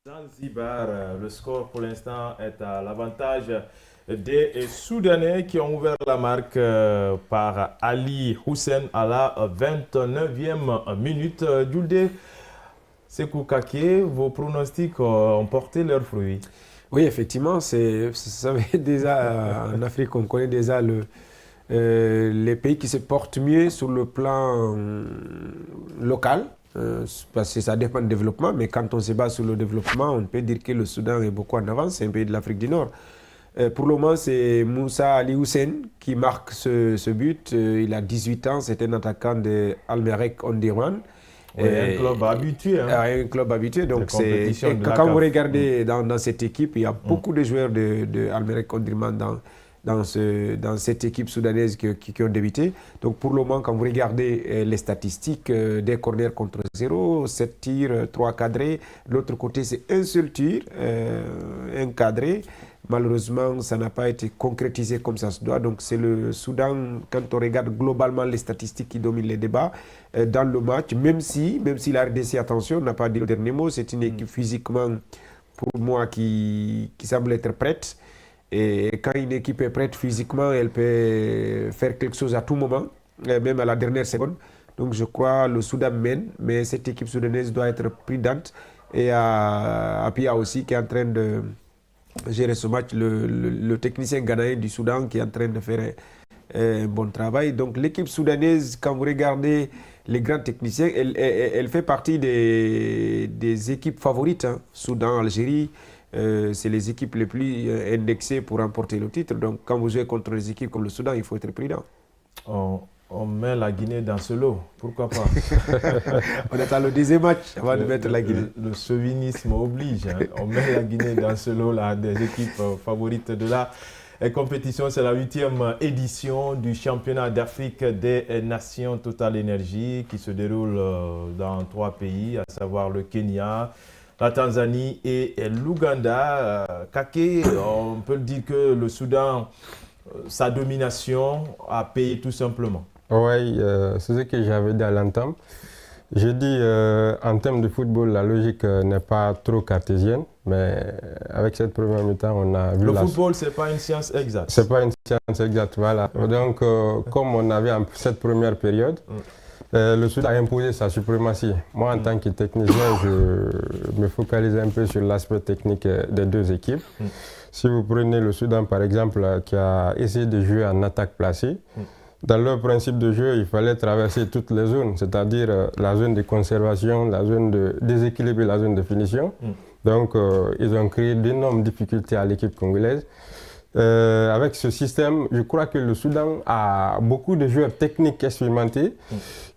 Zanzibar, le score pour l'instant est à l'avantage des Soudanais qui ont ouvert la marque par Ali Hussein à la 29e minute. Dulde Sekou Kake, vos pronostics ont porté leurs fruits. Oui, effectivement, vous savez, déjà en Afrique, on connaît déjà les pays qui se portent mieux sur le plan local, parce que ça dépend du développement, mais quand on se base sur le développement, on peut dire que le Soudan est beaucoup en avance, c'est un pays de l'Afrique du Nord. Pour le moment, c'est Moussa Ali Hussein qui marque ce but. Il a 18 ans, c'est un attaquant de Al-Merrek Omdurman. Oui, un club habitué. Un club habitué. Donc, quand vous regardez dans cette équipe, il y a beaucoup de joueurs de Al-Merrek Omdurman dans cette équipe soudanaise qui ont débuté. Donc, pour le moment, quand vous regardez les statistiques, des corners contre 0, 7 tirs, 3 cadrés. De l'autre côté, c'est un seul tir, un cadré. Malheureusement, ça n'a pas été concrétisé comme ça se doit. Donc, c'est le Soudan, quand on regarde globalement les statistiques qui dominent les débats dans le match, même si la RDC, attention, n'a pas dit le dernier mot, c'est une équipe physiquement, pour moi, qui semble être prête. Et quand une équipe est prête physiquement, elle peut faire quelque chose à tout moment, même à la dernière seconde. Donc, je crois que le Soudan mène, mais cette équipe soudanaise doit être prudente. Et Apia aussi, qui est en train de gérer ce match, le technicien ghanéen du Soudan qui est en train de faire un bon travail. Donc l'équipe soudanaise, quand vous regardez les grands techniciens, elle fait partie des équipes favorites. Soudan, Algérie, c'est les équipes les plus indexées pour remporter le titre. Donc quand vous jouez contre des équipes comme le Soudan, il faut être prudent. On met la Guinée dans ce lot, pourquoi pas. On est à le deuxième match avant de mettre la Guinée. Le chauvinisme oblige. On met la Guinée dans ce lot-là, des équipes favorites de la compétition. C'est la 8e édition du championnat d'Afrique des Nations Total Energy qui se déroule dans 3 pays, à savoir le Kenya, la Tanzanie et l'Ouganda. Kake, on peut dire que le Soudan, sa domination a payé tout simplement. Oui, c'est ce que j'avais dit à l'entame. Je dis, en termes de football, la logique n'est pas trop cartésienne, mais avec cette première mi-temps, on a vu... Le football, ce n'est pas une science exacte. Ce n'est pas une science exacte, voilà. Donc, comme on avait cette première période, le Sud a imposé sa suprématie. Moi, en tant que technicien, je me focalise un peu sur l'aspect technique des deux équipes. Si vous prenez le Soudan, par exemple, qui a essayé de jouer en attaque placée, dans leur principe de jeu, il fallait traverser toutes les zones, c'est-à-dire la zone de conservation, la zone de déséquilibre et la zone de finition. Donc, ils ont créé d'énormes difficultés à l'équipe congolaise. Avec ce système, je crois que le Soudan a beaucoup de joueurs techniques expérimentés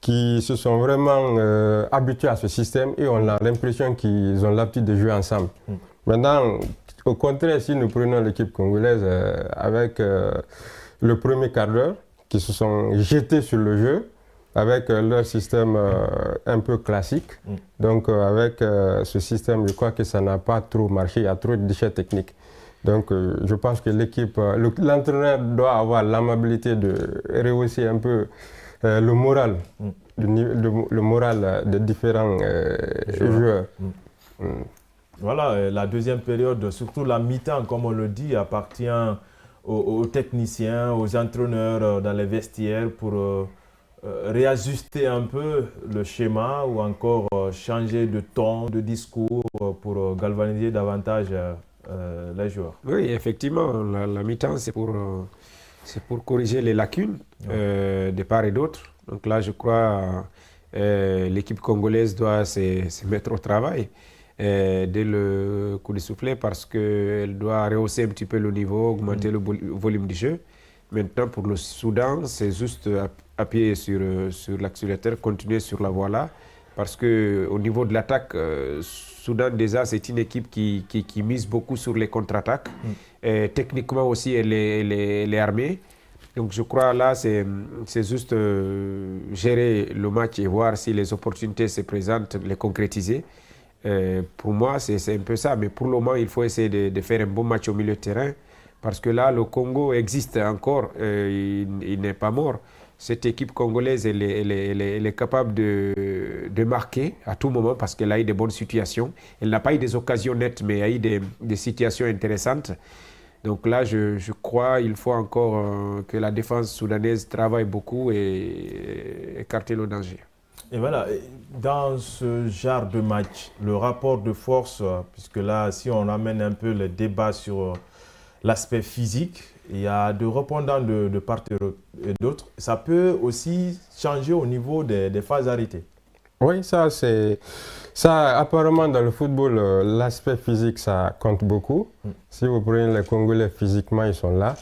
qui se sont vraiment habitués à ce système et on a l'impression qu'ils ont l'habitude de jouer ensemble. Maintenant, au contraire, si nous prenons l'équipe congolaise avec le premier quart d'heure, qui se sont jetés sur le jeu avec leur système un peu classique. Donc avec ce système, je crois que ça n'a pas trop marché, il y a trop de déchets techniques. Donc je pense que l'équipe, l'entraîneur doit avoir l'amabilité de rehausser un peu le moral, le moral des différents joueurs. Voilà, la deuxième période, surtout la mi-temps, comme on le dit, appartient aux techniciens, aux entraîneurs dans les vestiaires pour réajuster un peu le schéma ou encore changer de ton, de discours pour galvaniser davantage les joueurs. Oui, effectivement, la mi-temps, c'est pour corriger les lacunes de part et d'autre. Donc là, je crois l'équipe congolaise doit se mettre au travail dès le coup de soufflet parce qu'elle doit rehausser un petit peu le niveau, augmenter le volume du jeu. Maintenant, pour le Soudan, c'est juste appuyer sur l'accélérateur, continuer sur la voie là. Parce qu'au niveau de l'attaque, Soudan déjà, c'est une équipe qui mise beaucoup sur les contre-attaques. Techniquement aussi, elle est armée. Donc je crois là, c'est juste gérer le match et voir si les opportunités se présentent, les concrétiser. Pour moi, c'est un peu ça. Mais pour le moment, il faut essayer de faire un bon match au milieu de terrain. Parce que là, le Congo existe encore. Il n'est pas mort. cette équipe congolaise, elle est capable de marquer à tout moment parce qu'elle a eu des bonnes situations. Elle n'a pas eu des occasions nettes, mais elle a eu des situations intéressantes. Donc là, je crois qu'il faut encore que la défense soudanaise travaille beaucoup et écarter le danger. Et voilà, dans ce genre de match, le rapport de force, puisque là, si on amène un peu le débat sur l'aspect physique, il y a de répondants de part et d'autre. Ça peut aussi changer au niveau des phases arrêtées. Oui, ça, apparemment, dans le football, l'aspect physique, ça compte beaucoup. Si vous prenez les Congolais, physiquement, ils sont là.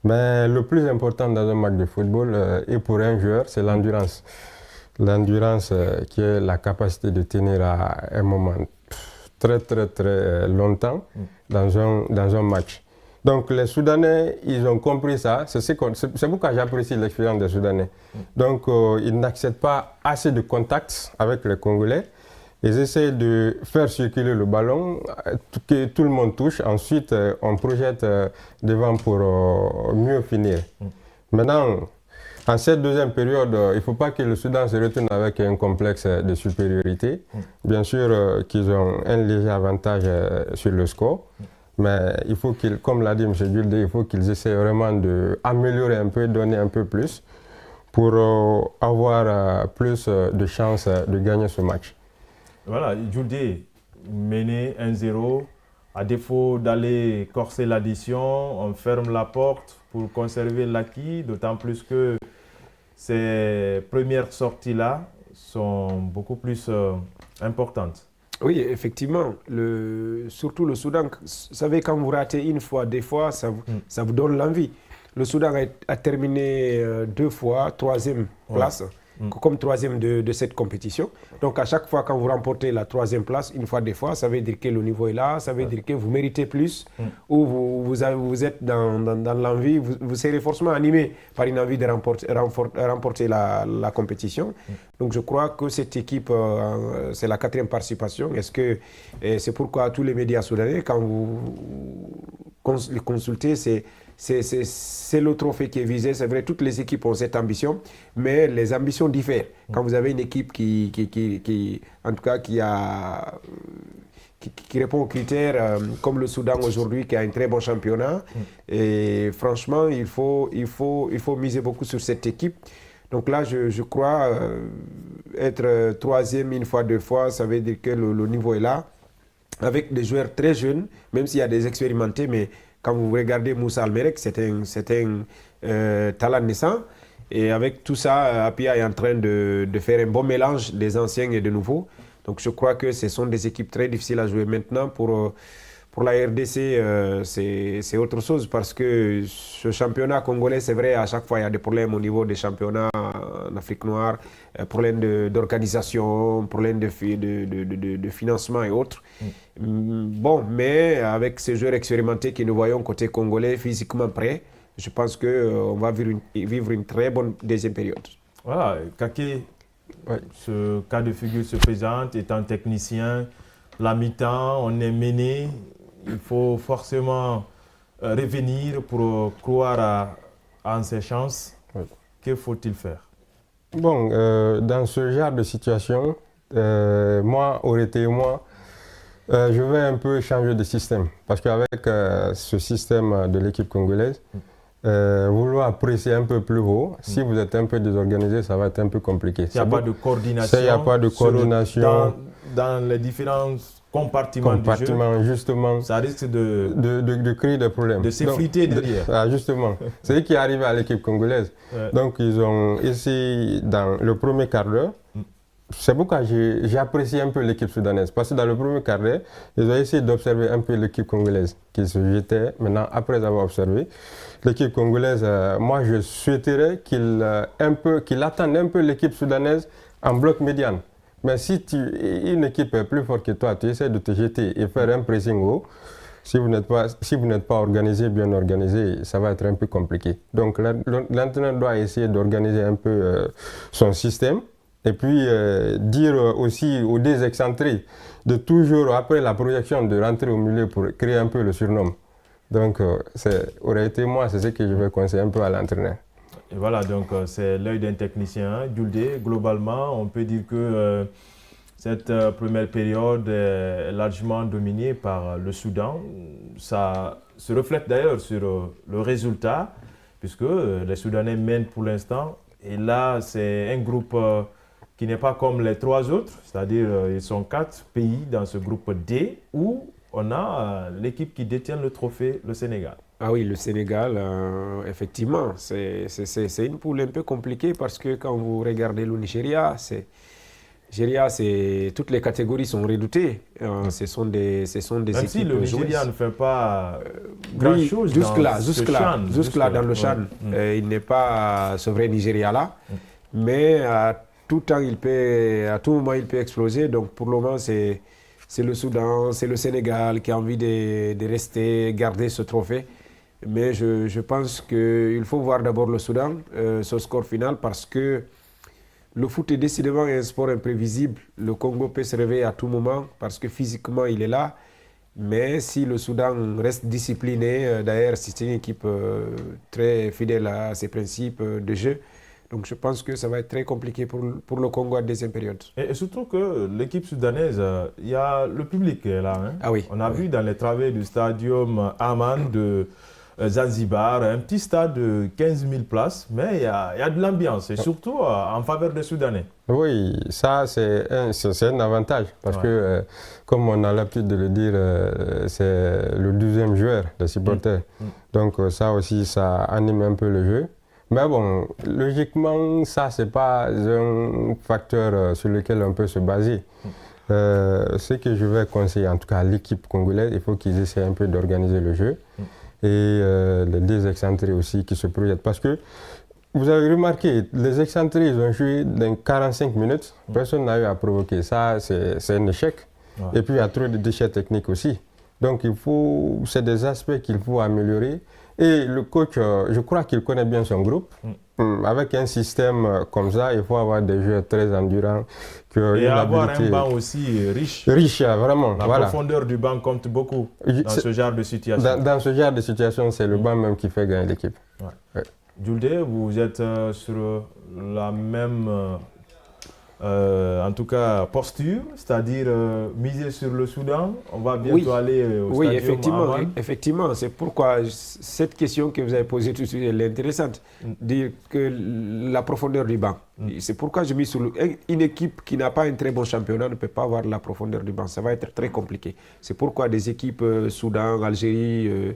Mais le plus important dans un match de football, et pour un joueur, c'est l'endurance. L'endurance qui est la capacité de tenir à un moment très longtemps dans un match. Donc les Soudanais, ils ont compris ça. C'est pourquoi j'apprécie l'expérience des Soudanais. Donc ils n'acceptent pas assez de contacts avec les Congolais. Ils essaient de faire circuler le ballon, que tout le monde touche. Ensuite, on projette devant pour mieux finir. Maintenant, en cette deuxième période, il ne faut pas que le Soudan se retourne avec un complexe de supériorité. Bien sûr qu'ils ont un léger avantage sur le score, mais il faut qu'ils, comme l'a dit M. Djuldé, il faut qu'ils essaient vraiment d'améliorer un peu, donner un peu plus pour avoir plus de chances de gagner ce match. Voilà, Djuldé, mené 1-0, à défaut d'aller corser l'addition, on ferme la porte pour conserver l'acquis, d'autant plus que ces premières sorties-là sont beaucoup plus importantes. Oui, effectivement. Surtout le Soudan, vous savez, quand vous ratez une fois, des fois, ça vous donne l'envie. Le Soudan a terminé 2 fois, 3e place, comme 3e de cette compétition. Donc à chaque fois, quand vous remportez la 3e place, une fois, des fois, ça veut dire que le niveau est là, ça veut dire que vous méritez plus, ou vous êtes dans l'envie, vous serez forcément animé par une envie de remporter la compétition. Donc je crois que cette équipe, c'est la 4e participation. C'est pourquoi tous les médias soudanais, quand vous les consultez, c'est le trophée qui est visé. C'est vrai, toutes les équipes ont cette ambition, mais les ambitions diffèrent. Quand vous avez une équipe en tout cas, qui répond aux critères, comme le Soudan aujourd'hui, qui a un très bon championnat, et franchement, il faut miser beaucoup sur cette équipe. Donc là, je crois être 3e une fois, 2 fois, ça veut dire que le niveau est là, avec des joueurs très jeunes, même s'il y a des expérimentés, mais quand vous regardez Moussa Almerek, c'est un talent naissant. Et avec tout ça, Apia est en train de faire un bon mélange des anciens et des nouveaux. Donc je crois que ce sont des équipes très difficiles à jouer maintenant. Pour la RDC, c'est autre chose parce que ce championnat congolais, c'est vrai, à chaque fois, il y a des problèmes au niveau des championnats en Afrique noire, problèmes d'organisation, problèmes de financement et autres. Bon, mais avec ces joueurs expérimentés que nous voyons côté congolais, physiquement prêts, je pense qu'on va vivre une très bonne deuxième période. Voilà, Kaké, ce cas de figure se présente, étant technicien, la mi-temps, on est mené, il faut forcément revenir pour croire en ses chances. Que faut-il faire? Bon, dans ce genre de situation, moi, je vais un peu changer de système. Parce qu'avec ce système de l'équipe congolaise, vouloir presser un peu plus haut, si vous êtes un peu désorganisé, ça va être un peu compliqué. Il n'y a pas de coordination. Il n'y a pas de coordination. Dans les différents compartiments du jeu, justement, ça risque de créer des problèmes. De s'effriter derrière. Justement. C'est ce qui est arrivé à l'équipe congolaise. Donc, ils ont essayé dans le premier quart d'heure. C'est pourquoi j'ai apprécié un peu l'équipe soudanaise. Parce que dans le premier quart d'heure, ils ont essayé d'observer un peu l'équipe congolaise qui se jetait. Maintenant, après avoir observé l'équipe congolaise, moi, je souhaiterais qu'il attende un peu l'équipe soudanaise en bloc médian. Mais si une équipe est plus forte que toi, tu essaies de te jeter et faire un pressing haut, si vous n'êtes pas organisé, bien organisé, ça va être un peu compliqué. Donc l'entraîneur doit essayer d'organiser un peu son système et puis dire aussi aux désexcentrés de toujours, après la projection, de rentrer au milieu pour créer un peu le surnom. Donc, aurait été moi, c'est ce que je vais conseiller un peu à l'entraîneur. Et voilà, donc c'est l'œil d'un technicien. Djuldé, globalement, on peut dire que cette première période est largement dominée par le Soudan. Ça se reflète d'ailleurs sur le résultat, puisque les Soudanais mènent pour l'instant. Et là, c'est un groupe qui n'est pas comme les 3 autres, c'est-à-dire ils sont 4 pays dans ce groupe D, où on a l'équipe qui détient le trophée, le Sénégal. Ah oui, le Sénégal, effectivement, c'est une poule un peu compliquée parce que quand vous regardez le Nigeria, toutes les catégories sont redoutées. Ce sont des Même équipes si le Nigeria ne fait pas grand-chose jusque-là dans le Chan, il n'est pas ce vrai Nigeria là, mais à tout moment il peut exploser. Donc pour le moment c'est le Soudan, c'est le Sénégal qui a envie de rester, garder ce trophée. Mais je pense qu'il faut voir d'abord le Soudan, ce score final, parce que le foot est décidément un sport imprévisible. Le Congo peut se réveiller à tout moment parce que physiquement il est là. Mais si le Soudan reste discipliné, d'ailleurs c'est une équipe très fidèle à ses principes de jeu. Donc je pense que ça va être très compliqué pour le Congo en deuxième période. Et surtout que l'équipe soudanaise, il y a le public qui est là. Hein? Ah oui. On a vu dans les travées du stadium Aman de Zanzibar, un petit stade de 15 000 places, mais il y a de l'ambiance, et surtout en faveur des Soudanais. Oui, ça c'est un avantage, parce que, comme on a l'habitude de le dire, c'est le 12e joueur des supporters. Donc ça aussi, ça anime un peu le jeu. Mais bon, logiquement, ça c'est pas un facteur sur lequel on peut se baser. Ce que je vais conseiller, en tout cas à l'équipe congolaise, il faut qu'ils essaient un peu d'organiser le jeu. Et les 2 excentrés aussi qui se projettent. Parce que vous avez remarqué, les excentrés, ils ont joué dans 45 minutes, personne n'a eu à provoquer. Ça, c'est un échec. Ouais. Et puis, il y a trop de déchets techniques aussi. Donc, c'est des aspects qu'il faut améliorer. Et le coach, je crois qu'il connaît bien son groupe. Avec un système comme ça, il faut avoir des joueurs très endurants. Et avoir un banc aussi riche. Riche, vraiment. La profondeur du banc compte beaucoup dans ce genre de situation. Dans ce genre de situation, c'est le banc même qui fait gagner l'équipe. Ouais. Djuldé, vous êtes sur la même, en tout cas, posture, c'est-à-dire miser sur le Soudan. On va bientôt aller au stadium. Effectivement. C'est pourquoi cette question que vous avez posée tout de suite, elle est intéressante. Dire que la profondeur du banc. C'est pourquoi je mise sur une équipe qui n'a pas un très bon championnat ne peut pas avoir la profondeur du banc. Ça va être très compliqué. C'est pourquoi des équipes Soudan, Algérie,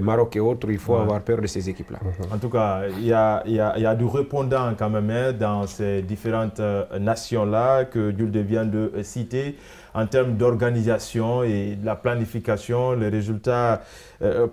Maroc et autres, il faut avoir peur de ces équipes-là. En tout cas, il y a du répondant quand même dans ces différentes nations-là que Djuldé vient de citer. En termes d'organisation et de la planification, les résultats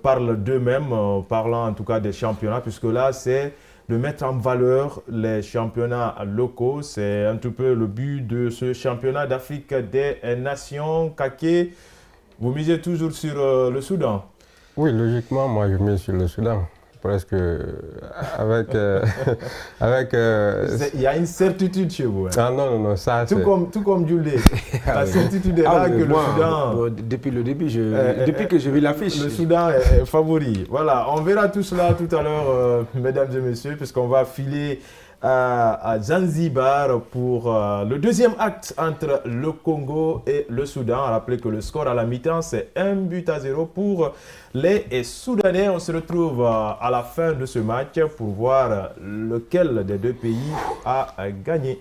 parlent d'eux-mêmes, parlant en tout cas des championnats, puisque là, c'est de mettre en valeur les championnats locaux. C'est un tout peu le but de ce championnat d'Afrique des Nations. Kaké, vous misez toujours sur le Soudan? Oui, logiquement, moi je mise sur le Soudan. Presque avec... Il y a une certitude chez vous. Hein. Ah non, ça tout comme Djuldé. La certitude est là que le Soudan... Depuis le début, depuis que je vis l'affiche. Le Soudan est favori. Voilà, on verra tout cela tout à l'heure, mesdames et messieurs, puisqu'on va filer à Zanzibar pour le deuxième acte entre le Congo et le Soudan. Rappelez que le score à la mi-temps, c'est 1-0 pour les Soudanais. On se retrouve à la fin de ce match pour voir lequel des 2 pays a gagné.